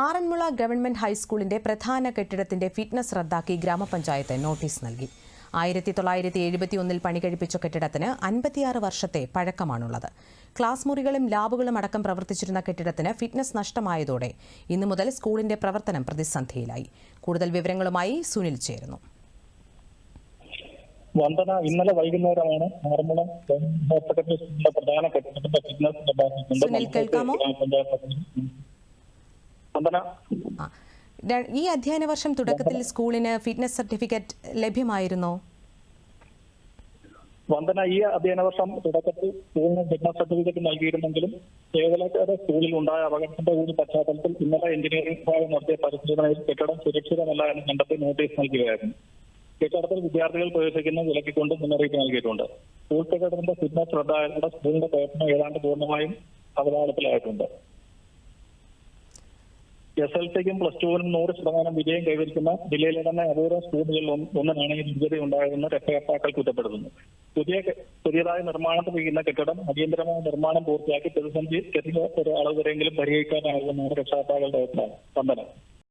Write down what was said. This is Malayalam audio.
ആറന്മുള ഗവൺമെന്റ് ഹൈസ്കൂളിന്റെ പ്രധാന കെട്ടിടത്തിന്റെ ഫിറ്റ്നസ് റദ്ദാക്കി ഗ്രാമപഞ്ചായത്ത് നോട്ടീസ് നൽകി. 1971 പണി കഴിപ്പിച്ച കെട്ടിടത്തിന് 56 വർഷത്തെ പഴക്കമാണുള്ളത്. ക്ലാസ് മുറികളും ലാബുകളും അടക്കം പ്രവർത്തിച്ചിരുന്ന കെട്ടിടത്തിന് ഫിറ്റ്നസ് നഷ്ടമായതോടെ ഇന്നു മുതൽ സ്കൂളിന്റെ പ്രവർത്തനം പ്രതിസന്ധിയിലായി. കൂടുതൽ വിവരങ്ങളുമായി സുനിൽ ചേരുന്നു. വന്ദന, ഇന്നലെ വൈകുന്നേരമാണ് ആറന്മുള ഹയർ സെക്കൻഡറി സ്കൂളിന്റെ പ്രധാന കെട്ടിടത്തിന്റെ ഫിറ്റ്നസ് സുനിൽ കേൾക്കാമോ? വന്ദന, ഈ അധ്യയന വർഷം തുടക്കത്തിൽ സ്കൂളിന് ഫിറ്റ്നസ് സർട്ടിഫിക്കറ്റ് ലഭ്യമായിരുന്നോ? വന്ദന, ഈ അധ്യയന വർഷം തുടക്കത്തിൽ സ്കൂളിന് ഫിറ്റ്നസ് സർട്ടിഫിക്കറ്റ് നൽകിയിരുന്നെങ്കിലും ഏകലക്കാരെ സ്കൂളിൽ ഉണ്ടായ അപകടത്തിന്റെ കൂടി പശ്ചാത്തലത്തിൽ ഇന്നലെ എഞ്ചിനീയറിംഗ് വിഭാഗം നടത്തിയ പരിശോധനയിൽ കെട്ടിടം സുരക്ഷിതമല്ല എന്ന് കണ്ടെത്തി നോട്ടീസ് നൽകുകയായിരുന്നു. കെട്ടിടത്തിൽ വിദ്യാർത്ഥികൾ പ്രവേശിക്കുന്ന വിലക്കിക്കൊണ്ട് മുന്നറിയിപ്പ് നൽകിയിട്ടുണ്ട്. സ്കൂൾ കെട്ടിടത്തിന്റെ ഫിറ്റ്നസ് റദ്ദായതോടെ സ്കൂളിന്റെ പ്രവർത്തനം ഏതാണ്ട് പൂർണ്ണമായും അവതാളത്തിലായിട്ടുണ്ട്. SLCക്കും +2നും 100% വിജയം കൈവരിക്കുന്ന ജില്ലയിലെ തന്നെ അപൂർവ സ്കൂളുകളിൽ ഒന്നിനാണ് ഈ ദുർഗതി ഉണ്ടായതെന്ന് രക്ഷകർത്താക്കൾ കുറ്റപ്പെടുത്തുന്നു. പുതിയതായി നിർമ്മാണത്തിൽ ചെയ്യുന്ന കെട്ടിടം അടിയന്തരമായ നിർമ്മാണം പൂർത്തിയാക്കി പ്രതിസന്ധി ചെറിയ ഒരു അളവ് വരെയെങ്കിലും പരിഹരിക്കാനാകുമെന്നാണ് രക്ഷകർത്താക്കളുടെ അഭിപ്രായം. വന്ദനം.